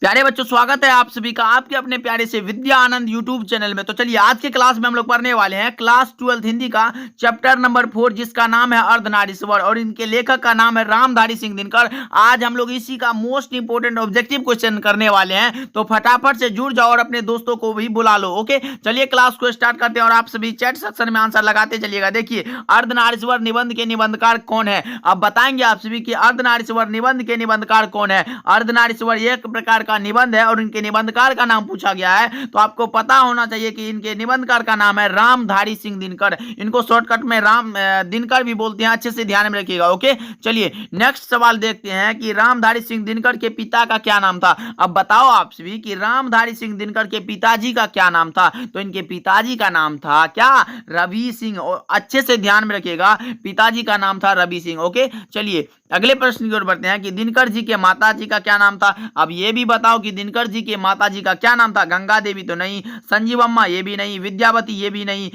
प्यारे बच्चों, स्वागत है आप सभी का आपके अपने प्यारे से विद्या आनंद यूट्यूब चैनल में। तो चलिए आज के क्लास में हम लोग पढ़ने वाले हैं क्लास 12 हिंदी का चैप्टर नंबर 4, जिसका नाम है अर्धनारीश्वर और इनके लेखक का नाम है रामधारी सिंह दिनकर। आज हम लोग इसी का मोस्ट इंपोर्टेंट ऑब्जेक्टिव क्वेश्चन करने वाले हैं, तो फटाफट से जुड़ जाओ और अपने दोस्तों को भी बुला लो। ओके, चलिए क्लास को स्टार्ट करते हैं और आप सभी चैट सेक्शन में आंसर लगाते चलिएगा। देखिए, अर्धनारीश्वर निबंध के निबंधकार कौन है, अब बताएंगे आप सभी की अर्धनारीश्वर निबंध के निबंधकार कौन है। अर्धनारीश्वर एक प्रकार का निबंध है और इनके निबंधकार का नाम पूछा गया है, तो आपको पता होना चाहिए कि इनके निबंधकार का नाम है रामधारी सिंह दिनकर। इनको शॉर्टकट में राम दिनकर भी बोलते हैं, अच्छे से ध्यान में रखिएगा। ओके, चलिए नेक्स्ट सवाल देखते हैं कि रामधारी सिंह दिनकर के पिता का क्या नाम था। अब बताओ आप सभी कि रामधारी सिंह दिनकर के पिताजी का क्या नाम था। तो इनके पिताजी का नाम था क्या, रवि सिंह। अच्छे से ध्यान में रखिएगा, पिताजी का नाम था रवि सिंह। ओके, चलिए अगले प्रश्न की ओर बढ़ते हैं कि दिनकर जी के माता जी का क्या नाम था। अब ये भी बताओ कि दिनकर जी के माता जी का क्या नाम था। गंगा देवी तो नहीं, संजीवम्मा ये भी नहीं, विद्यावती ये भी नहीं,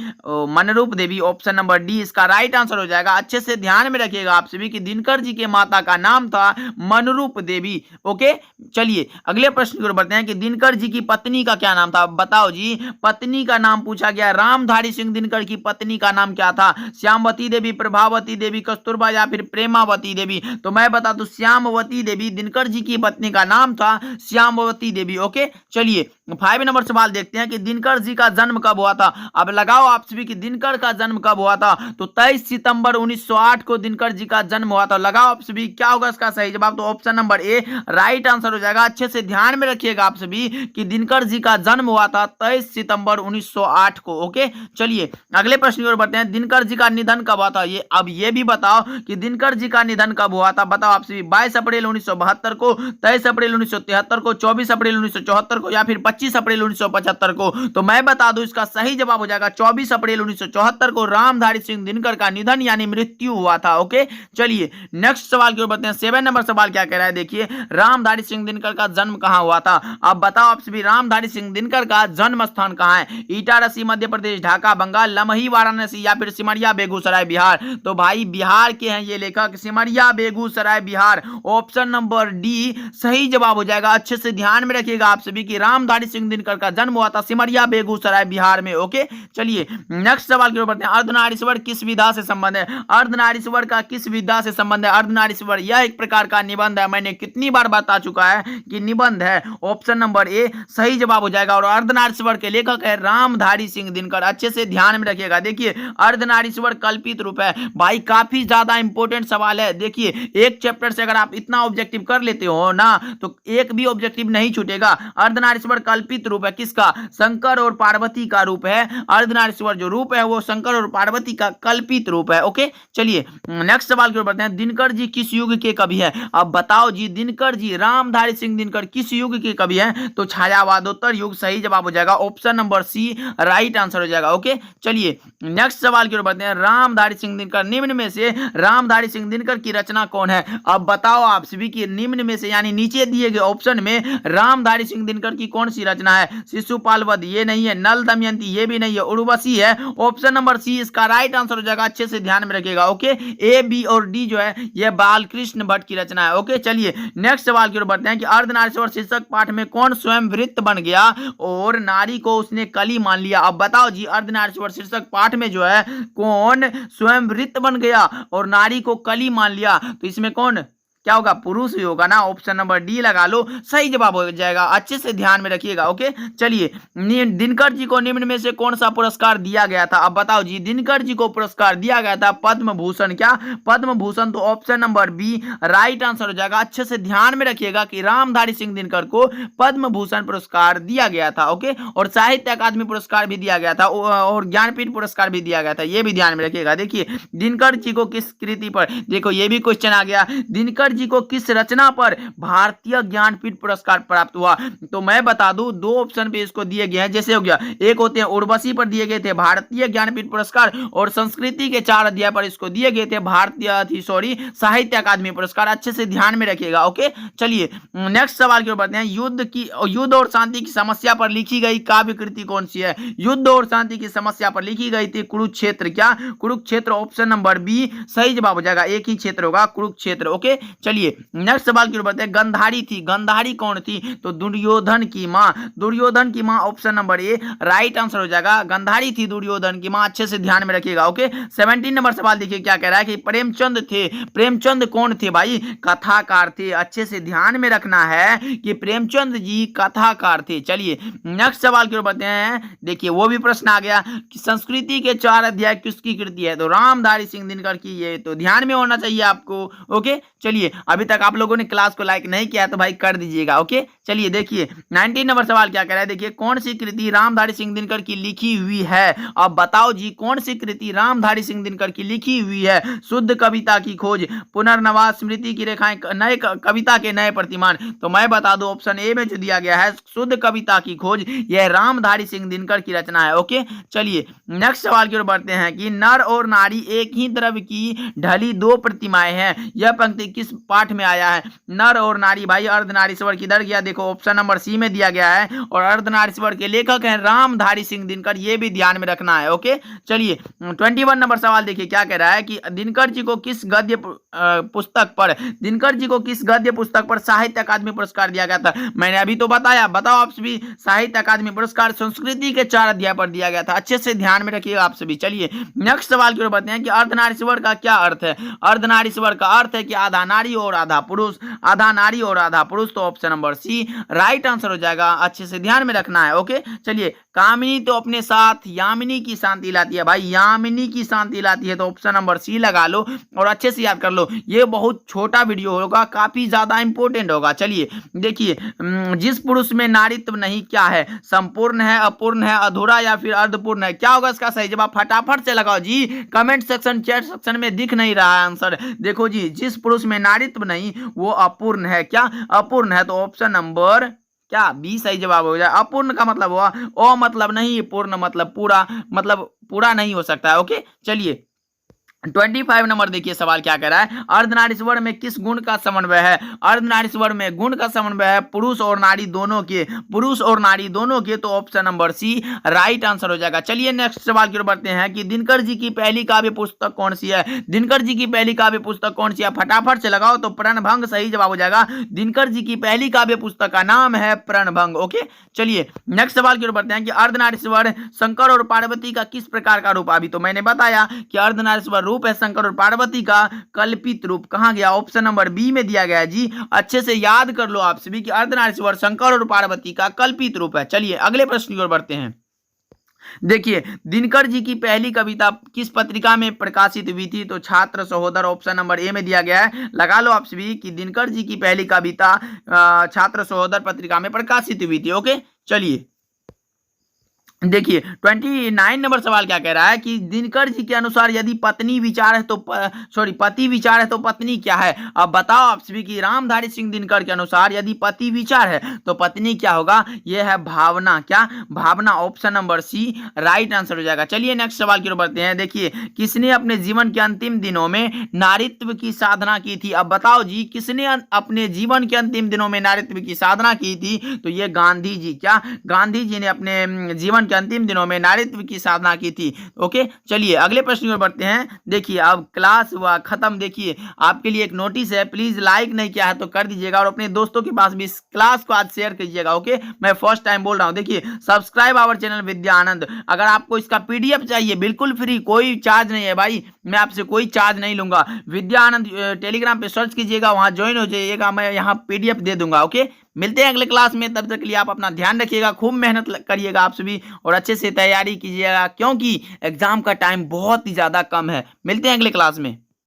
मनरूप देवी। ऑप्शन नंबर डी इसका राइट आंसर हो जाएगा। अच्छे से ध्यान में रखिएगा आप सभी कि दिनकर जी के माता का नाम था मनरूप देवी। ओके, चलिए अगले प्रश्न की ओर बढ़ते हैं कि दिनकर जी की पत्नी का क्या नाम था। बताओ जी, पत्नी का नाम पूछा गया। रामधारी सिंह दिनकर की पत्नी का नाम क्या था। श्यामवती देवी, प्रभावती देवी, कस्तूरबा या फिर प्रेमावती देवी। तो मैं बता दूं श्यामवती देवी दिनकर जी की पत्नी का नाम था श्यामवती देवी। ओके, चलिए 5 नंबर सवाल देखते हैं कि दिनकर जी का जन्म कब हुआ था। अब लगाओ आप सभी कि दिनकर का जन्म कब हुआ था। तो 23 सितंबर 1908 को दिनकर जी का जन्म हुआ था। लगाओ आप सभी, क्या होगा इसका सही जवाब। तो option number A right answer हो जाएगा। अच्छे से ध्यान में रखिएगा आप सभी कि दिनकर जी का जन्म हुआ था 23 सितंबर 1908 को। ओके, चलिए अगले प्रश्न की ओर बढ़ते हैं। दिनकर जी का निधन कब हुआ था। अब ये भी बताओ कि दिनकर जी का निधन कब हुआ था। बताओ आप सभी, 22 अप्रैल 1972 को, 23 अप्रैल 1973 को, 24 अप्रैल 1974 को या फिर 25 अप्रैल 1975 को। तो मैं बता दूं इसका सही जवाब हो जाएगा 24 अप्रैल 1974 को रामधारी सिंह दिनकर का निधन यानी मृत्यु हुआ था। ओके, चलिए नेक्स्ट सवाल की ओर बढ़ते हैं। 7 नंबर सवाल क्या कह रहा है, देखिए रामधारी सिंह दिनकर का जन्म कहां हुआ था। अब बताओ आप सभी, रामधारी सिंह दिनकर का जन्म स्थान कहां है। इटारसी मध्य प्रदेश, ढाका बंगाल, लमही वाराणसी या फिर सिमरिया बेगूसराय बिहार। तो भाई बिहार के हैं ये लेखक, Simaria Begusarai Bihar. Option number D सही जवाब हो जाएगा। अच्छे से ध्यान में रखिएगा आप सभी कि रामधारी सिंह दिनकर का जन्म हुआ था सिमरिया बेगूसराय बिहार में। ओके, चलिए नेक्स्ट सवाल की ओर बढ़ते हैं। अर्धनारीश्वर किस विधा से संबंध है। अर्धनारीश्वर का किस विधा से संबंध है। अर्धनारीश्वर यह एक प्रकार का निबंध है। मैंने कितनी बार बता चुका है कि निबंध है। ऑप्शन नंबर ए सही जवाब हो जाएगा और अर्धनारीश्वर के लेखक है रामधारी सिंह दिनकर। अच्छे से ध्यान में रखिएगा। देखिए अर्धनारीश्वर कल्पित रूप है। भाई काफी ज्यादा इंपॉर्टेंट सवाल है। देखिए एक चैप्टर से अगर आप इतना ऑब्जेक्टिव कर लेते हो ना, तो एक भी ऑब्जेक्टिव नहीं छूटेगा। अर्धनारीश्वर कल्पित रूप है किसका, शंकर और पार्वती का रूप है। अर्धनारीश्वर जो रूप है वो शंकर और पार्वती का कल्पित रूप है। ओके, चलिए नेक्स्ट सवाल की ओर बढ़ते हैं। दिनकर जी किस युग के कवि है। अब बताओ जी, दिनकर जी रामधारी सिंह दिनकर किस युग के कवि हैं। तो छायावादोत्तर युग सही जवाब हो जाएगा। Option number C right answer हो जाएगा। ओके, चलिए नेक्स्ट सवाल की ओर बढ़ते हैं। रामधारी सिंह दिनकर, निम्न में से रामधारी सिंह दिनकर की रचना कौन है। अब बताओ आप सभी की निम्न में से यानी नीचे दिए गए ऑप्शन में रामधारी सिंह दिनकर की कौन सी रचना है। शिशुपाल वध ये नहीं है, नल दमयंती ये भी नहीं है, उर्वशी है। ऑप्शन नंबर सी इसका राइट आंसर हो जाएगा। अच्छे से ध्यान में रखिएगा। ओके, ए बी और डी जो है ये बालकृष्ण भट्ट की रचना है। ओके, चलिए नेक्स्ट सवाल की ओर बढ़ते हैं कि अर्धनारीश्वर शीर्षक पाठ में कौन स्वयं वृत्त बन गया और नारी को उसने कली मान लिया। अब बताओ जी, अर्धनारीश्वर शीर्षक पाठ में जो है कौन स्वयं वृत्त बन गया और नारी को कली मान लिया। तो इसमें कौन क्या होगा, पुरुष ही होगा ना। ऑप्शन नंबर डी लगा लो, सही जवाब हो जाएगा। अच्छे से ध्यान में रखिएगा। ओके, चलिए दिनकर जी को निम्न में से कौन सा पुरस्कार दिया गया था। अब बताओ जी, दिनकर जी को पुरस्कार दिया गया था पद्म भूषण। क्या पद्म भूषण। तो option number B right answer हो जाएगा। अच्छे से ध्यान में रखिएगा कि रामधारी सिंह दिनकर को पद्म भूषण पुरस्कार दिया गया था। ओके, और साहित्य अकादमी पुरस्कार भी दिया गया था और ज्ञानपीठ पुरस्कार भी दिया गया था, ये भी ध्यान में रखिएगा। देखिए दिनकर जी को किस कृति पर, देखो ये भी क्वेश्चन आ गया, दिनकर जी को किस रचना पर भारतीय ज्ञानपीठ पुरस्कार प्राप्त हुआ। तो मैं बता दूं दो ऑप्शन पे इसको दिए गए हैं। जैसे हो गया, एक होते हैं उर्वशी पर दिए गए थे भारतीय ज्ञानपीठ पुरस्कार और संस्कृति के 4 अध्याय पर इसको दिए गए थे भारतीय साहित्य अकादमी पुरस्कार। अच्छे से ध्यान में रखिएगा। ओके, चलिए नेक्स्ट सवाल की ओर बढ़ते हैं। युद्ध और शांति की समस्या पर लिखी गई काव्य कृति कौन सी है। युद्ध और शांति की समस्या पर लिखी गई थी कुरुक्षेत्र। क्या कुरुक्षेत्र। ऑप्शन नंबर बी सही जवाब हो जाएगा। एक ही क्षेत्र होगा कुरुक्षेत्र। ओके, चलिए नेक्स्ट सवाल की ओर बढ़ते हैं। गंधारी थी, गंधारी कौन थी? तो दुर्योधन की माँ, दुर्योधन की माँ option number A right answer हो जाएगा। गंधारी थी दुर्योधन की माँ, अच्छे से ध्यान में रखिएगा। ओके 17 नंबर सवाल देखिए क्या कह रहा है कि प्रेमचंद थे, प्रेमचंद कौन थे भाई? कथाकार थे। अच्छे से ध्यान में रखना है कि प्रेमचंद जी कथाकार थे। चलिए नेक्स्ट सवाल की ओर बढ़ते हैं। देखिए वो भी प्रश्न आ गया कि संस्कृति के 4 अध्याय किसकी कृति है? तो रामधारी सिंह दिनकर की। ये तो ध्यान में होना चाहिए आपको। ओके चलिए अभी तक आप लोगों ने क्लास को लाइक नहीं किया तो भाई कर दीजिएगा। ओके चलिए देखिए 19 नंबर सवाल क्या कह रहा है। देखिए कौन सी कृति रामधारी सिंह दिनकर की लिखी हुई है? अब बताओ जी कौन सी कृति रामधारी सिंह दिनकर की लिखी हुई है? शुद्ध कविता की खोज, पुनर्नवास, स्मृति की रेखाएं, नए कविता के नए प्रतिमान। तो मैं बता दूं ऑप्शन ए में जो दिया गया है शुद्ध कविता की खोज, यह रामधारी सिंह दिनकर की रचना है। ओके चलिए नेक्स्ट सवाल की ओर बढ़ते हैं कि नर और नारी एक ही द्रव्य की ढली दो प्रतिमाएं हैं। यह पंक्ति किस पाठ में आया है? नर और नारी भाई अर्धनारीश्वर किधर गया? देखो ऑप्शन नंबर सी में दिया गया है और अर्धनारीश्वर के लेखक हैं रामधारी सिंह दिनकर। ये भी ध्यान में रखना है। ओके चलिए 21 नंबर सवाल देखिए क्या कह रहा है कि दिनकर जी को किस गद्य पुस्तक पर, दिनकर जी को किस गद्य पुस्तक पर साहित्य अकादमी पुरस्कार दिया गया था? मैंने अभी तो बताया, बताओ आप सभी। साहित्य अकादमी पुरस्कार संस्कृति के 4 अध्याय पर दिया गया था। अच्छे से ध्यान में रखिएगा आप सभी। चलिए नेक्स्ट सवाल की ओर बढ़ते हैं कि अर्धनारीश्वर का क्या अर्थ है? अर्धनारीश्वर का अर्थ है कि आधा नारी और आधा पुरुष, आधा नारी और आधा पुरुष। तो option number C right answer हो जाएगा। अच्छे से ध्यान में रखना है। ओके चलिए कामिनी तो अपने साथ यामिनी की शांति लाती है भाई, यामिनी की शांति लाती है। तो ऑप्शन नंबर सी लगा लो और अच्छे से याद कर लो। ये बहुत छोटा वीडियो होगा, काफी ज्यादा इंपॉर्टेंट होगा। चलिए देखिए जिस पुरुष में नारीत्व नहीं क्या है? संपूर्ण है, अपूर्ण है, अधूरा या फिर अर्धपूर्ण है? क्या होगा इसका सही जवाब? फटाफट से लगाओ जी। कमेंट सेक्शन, चैट सेक्शन में दिख नहीं रहा है आंसर। देखो जी जिस पुरुष में नारीत्व नहीं वो अपूर्ण है। क्या अपूर्ण है? तो ऑप्शन नंबर क्या बी सही जवाब हो जाए। अपूर्ण का मतलब हुआ ओ मतलब नहीं, पूर्ण मतलब पूरा, मतलब पूरा नहीं हो सकता है। ओके चलिए 25 नंबर देखिए सवाल क्या कह रहा है। अर्धनारीश्वर में किस गुण का समन्वय है? अर्धनारीश्वर में गुण का समन्वय है पुरुष और नारी दोनों के, पुरुष और नारी दोनों के। तो option number C right answer हो जाएगा। चलिए नेक्स्ट सवाल की ओर बढ़ते हैं कि दिनकर जी की पहली काव्य पुस्तक कौन सी है? दिनकर जी की पहली काव्य पुस्तक कौन सी है? फटाफट से लगाओ। तो प्रणभंग सही जवाब हो जाएगा। दिनकर जी की पहली काव्य पुस्तक का नाम है प्रणभंग। ओके चलिए नेक्स्ट सवाल की ओर बढ़ते हैं कि अर्धनारीश्वर शंकर और पार्वती का किस प्रकार का रूप? अभी तो मैंने बताया कि अर्धनारीश्वर रूप है शंकर और पार्वती का कल्पित रूप। कहां गया? ऑप्शन नंबर बी में दिया गया है जी। अच्छे से याद कर लो आप सभी कि अर्धनारीश्वर शंकर और पार्वती का कल्पित रूप है। चलिए अगले प्रश्न की ओर बढ़ते हैं। देखिए दिनकर जी की पहली कविता किस पत्रिका में प्रकाशित हुई थी? तो छात्र सहोदर ऑप्शन नंबर ए में दिया गया है। लगा लो आप सभी कि दिनकर जी की पहली कविता छात्र सहोदर पत्रिका में प्रकाशित हुई थी। ओके चलिए देखिए 29 नंबर सवाल क्या कह रहा है कि दिनकर जी के अनुसार यदि पत्नी विचार है तो पति विचार है तो पत्नी क्या है? अब बताओ आप सभी कि रामधारी सिंह दिनकर के अनुसार यदि पति विचार है तो पत्नी क्या होगा? यह है भावना। क्या? Bhavna. Option number C right answer हो जाएगा। चलिए नेक्स्ट सवाल की ओर बढ़ते हैं। देखिए किसने अपने जीवन के अंतिम दिनों में नारीत्व की साधना की थी? अब बताओ जी किसने अपने जीवन के अंतिम दिनों में नारीत्व की साधना की थी? तो ये गांधी जी। क्या? गांधी जी ने अपने जीवन के अंतिम दिनों में नारीत्व की साधना की थी। ओके चलिए अगले प्रश्न की ओर बढ़ते हैं। देखिए अब क्लास हुआ खत्म। देखिए आपके लिए एक नोटिस है, प्लीज लाइक नहीं किया है तो कर दीजिएगा और अपने दोस्तों के पास भी इस क्लास को आज शेयर कीजिएगा। ओके मैं फर्स्ट टाइम बोल रहा हूं। देखिए सब्सक्राइब आवर चैनल विद्या आनंद। अगर आपको इसका पीडीएफ चाहिए बिल्कुल फ्री, कोई चार्ज नहीं है भाई, मैं आपसे कोई चार्ज नहीं लूंगा। विद्या आनंद टेलीग्राम पे सर्च कीजिएगा, वहां ज्वाइन हो जाइएगा, मैं यहाँ पीडीएफ दे दूंगा। ओके मिलते हैं अगले क्लास में, तब तक के लिए आप अपना ध्यान रखिएगा, खूब मेहनत करिएगा आप सभी और अच्छे से तैयारी कीजिएगा क्योंकि एग्जाम का टाइम बहुत ही ज्यादा कम है। मिलते हैं अगले क्लास में।